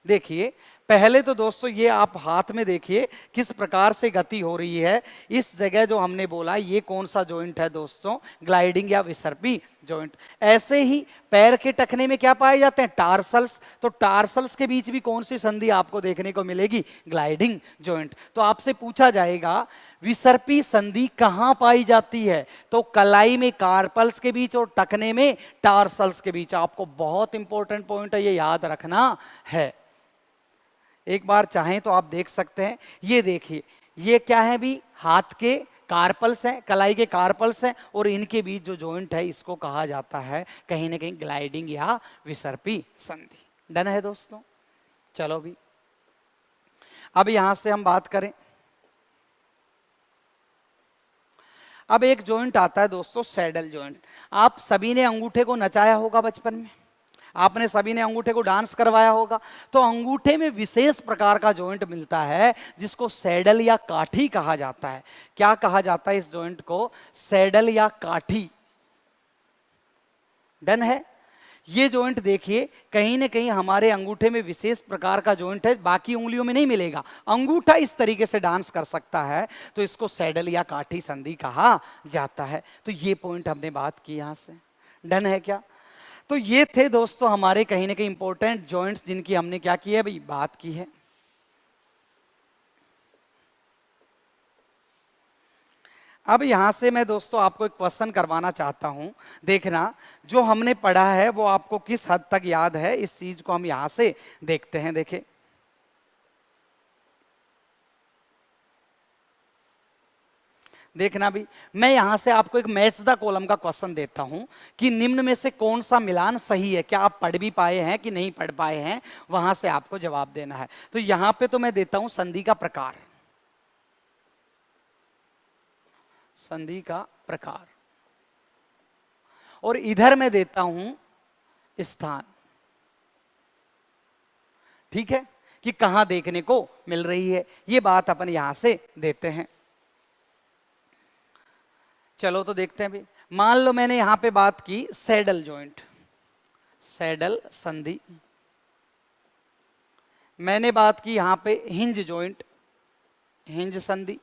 देखिए पहले तो दोस्तों ये आप हाथ में देखिए किस प्रकार से गति हो रही है। इस जगह जो हमने बोला ये कौन सा जॉइंट है दोस्तों? ग्लाइडिंग या विसर्पी जॉइंट। ऐसे ही पैर के टखने में क्या पाए जाते हैं? टार्सल्स। तो टार्सल्स के बीच भी कौन सी संधि आपको देखने को मिलेगी? Gliding joint. तो आपसे पूछा जाएगा विसर्पी संधि कहां पाई जाती है? तो कलाई में कार्पल्स के बीच और टखने में टार्सल्स के बीच। आपको बहुत इंपॉर्टेंट पॉइंट है, ये याद रखना है। एक बार चाहें तो आप देख सकते हैं, ये देखिए ये क्या है भी? हाथ के कार्पल्स हैं, कलाई के कार्पल्स हैं, और इनके बीच जो जॉइंट है इसको कहा जाता है कहीं ना कहीं ग्लाइडिंग या विसर्पी संधि। डन है दोस्तों? चलो भी, अब यहां से हम बात करें, अब एक जॉइंट आता है दोस्तों सैडल जॉइंट। आप सभी ने अंगूठे को नचाया होगा बचपन में, आपने सभी ने अंगूठे को डांस करवाया होगा। तो अंगूठे में विशेष प्रकार का जॉइंट मिलता है जिसको सैडल या काठी कहा जाता है। क्या कहा जाता है इस जॉइंट को? सैडल या काठी। डन है? ये जॉइंट देखिए कहीं ना कहीं हमारे अंगूठे में विशेष प्रकार का जॉइंट है, बाकी उंगलियों में नहीं मिलेगा। अंगूठा इस तरीके से डांस कर सकता है तो इसको सैडल या काठी संधि कहा जाता है। तो ये पॉइंट हमने बात की यहां से। डन है क्या? तो ये थे दोस्तों हमारे कहीं ना कहीं इंपॉर्टेंट जॉइंट्स जिनकी हमने क्या की है भाई? बात की है। अब यहां से मैं दोस्तों आपको एक क्वेश्चन करवाना चाहता हूं। देखना जो हमने पढ़ा है वो आपको किस हद तक याद है, इस चीज को हम यहां से देखते हैं। देखें, देखना भी, मैं यहां से आपको एक मैच द कॉलम का क्वेश्चन देता हूं कि निम्न में से कौन सा मिलान सही है। क्या आप पढ़ भी पाए हैं कि नहीं पढ़ पाए हैं, वहां से आपको जवाब देना है। तो यहां पे तो मैं देता हूं संधि का प्रकार, संधि का प्रकार, और इधर मैं देता हूं स्थान। ठीक है, कि कहां देखने को मिल रही है, ये बात अपन यहां से देते हैं। चलो तो देखते हैं भी, मान लो मैंने यहां पे बात की सैडल जॉइंट, सैडल संधि। मैंने बात की यहां पे हिंज जॉइंट, हिंज संधि।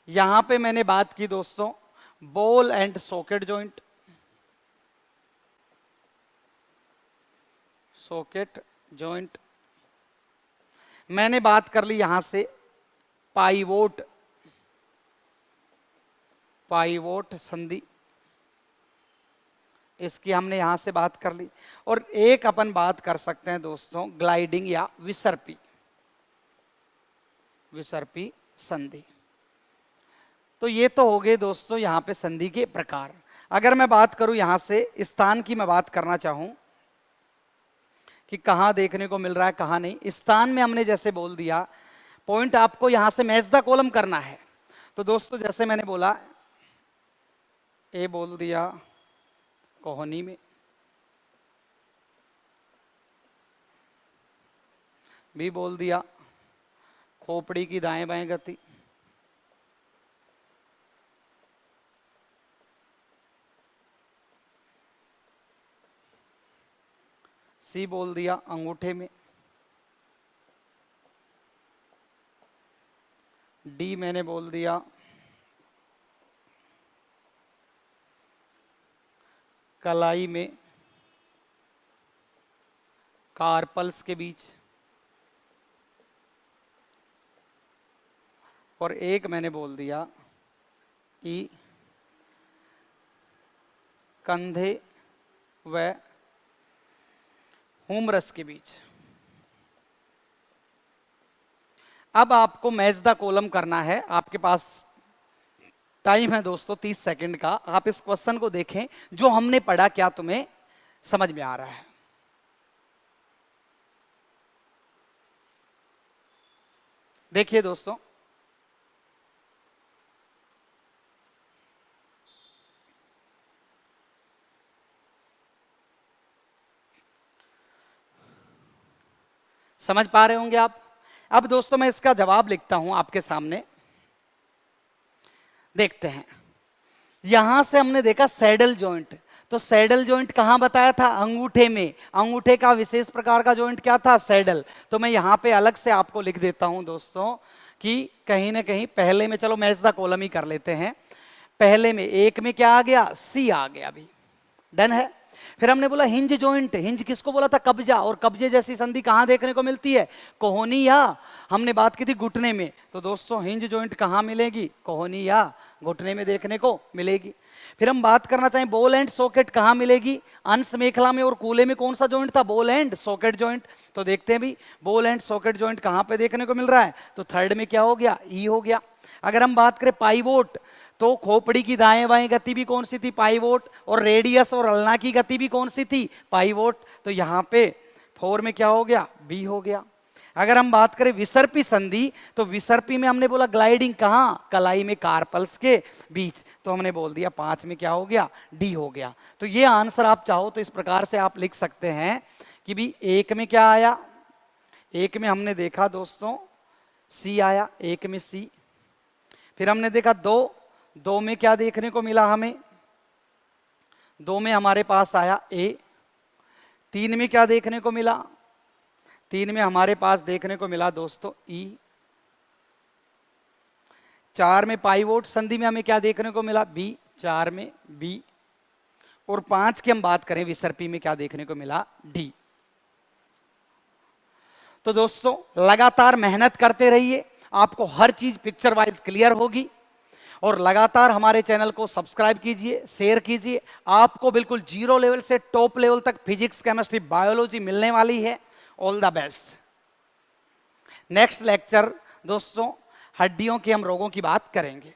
यहां पे मैंने बात की दोस्तों ball and socket joint, socket joint. मैंने बात कर ली यहां से पाइवोट, पाइवोट संधि, इसकी हमने यहां से बात कर ली। और एक अपन बात कर सकते हैं दोस्तों ग्लाइडिंग या विसर्पी, विसर्पी संधि। तो ये तो हो गए दोस्तों यहां पे संधि के प्रकार। अगर मैं बात करूं यहां से स्थान की, मैं बात करना चाहूं कि कहां देखने को मिल रहा है कहां नहीं। स्थान में हमने जैसे बोल दिया, पॉइंट आपको यहां से मैच द कॉलम करना है। तो दोस्तों जैसे मैंने बोला ए बोल दिया कोहनी में, बी बोल दिया खोपड़ी की दाएं बाएं गति, सी बोल दिया अंगूठे में, डी मैंने बोल दिया कलाई में कार्पल्स के बीच, और एक मैंने बोल दिया ई कंधे व हुमरस के बीच। अब आपको मैच द कॉलम करना है। आपके पास टाइम है दोस्तों 30 सेकंड का। आप इस क्वेश्चन को देखें, जो हमने पढ़ा क्या तुम्हें समझ में आ रहा है। देखिए दोस्तों, समझ पा रहे होंगे आप। अब दोस्तों मैं इसका जवाब लिखता हूं आपके सामने, देखते हैं। यहां से हमने देखा सैडल जॉइंट, तो सैडल जॉइंट कहां बताया था? अंगूठे में। अंगूठे का विशेष प्रकार का जॉइंट क्या था? सैडल। तो मैं यहां पे अलग से आपको लिख देता हूं दोस्तों कि कहीं ना कहीं पहले में, चलो मैच द कॉलम ही कर लेते हैं। पहले में एक में क्या आ गया? सी आ गया। अभी डन है। फिर हमने बोला हिंज जॉइंट, हिंज किसको बोला था? कब्जा। और कब्जे जैसी संधि कहां देखने को मिलती है? कोहनी या, हमने बात की थी घुटने में। तो दोस्तों हिंज जॉइंट कहां मिलेगी? कोहनी या घुटने में देखने को मिलेगी। फिर हम बात करना चाहें बॉल एंड सॉकेट कहां मिलेगी? अंश मेखला में और कूले में कौन सा जॉइंट था? Ball and socket joint. तो देखते हैं भी बॉल एंड सॉकेट जॉइंट कहां पे देखने को मिल रहा है? तो थर्ड में क्या हो गया? ई हो गया। अगर हम बात करें पाइवोट, तो खोपड़ी की दाएं बाएं गति भी कौन सी थी? पाइवोट। और रेडियस और अल्ना की गति भी कौन सी थी? पाइवोट। तो यहां पे 4 में क्या हो गया? बी हो गया। अगर हम बात करें विसर्पी संधि, तो विसर्पी में हमने बोला ग्लाइडिंग कहां? कलाई में कार्पल्स के बीच। तो हमने बोल दिया 5 में क्या हो गया? डी हो गया। तो ये आंसर आप चाहो तो इस प्रकार से आप लिख सकते हैं कि भी एक में क्या आया? एक में हमने देखा दोस्तों सी आया, एक में सी। फिर हमने देखा दो में क्या देखने को मिला हमें? 2 में हमारे पास आया ए। 3 में क्या देखने को मिला? 3 में हमारे पास देखने को मिला दोस्तों ई। 4 में पाइवोट संधि में हमें क्या देखने को मिला? बी। 4 में बी। और 5 की हम बात करें विसर्पी में क्या देखने को मिला? डी। तो दोस्तों लगातार मेहनत करते रहिए, आपको हर चीज पिक्चर वाइज क्लियर होगी। और लगातार हमारे चैनल को सब्सक्राइब कीजिए, शेयर कीजिए। आपको बिल्कुल 0 लेवल से टॉप लेवल तक फिजिक्स, केमिस्ट्री, बायोलॉजी मिलने वाली है। All the best. Next lecture दोस्तों हड्डियों के हम रोगों की बात करेंगे।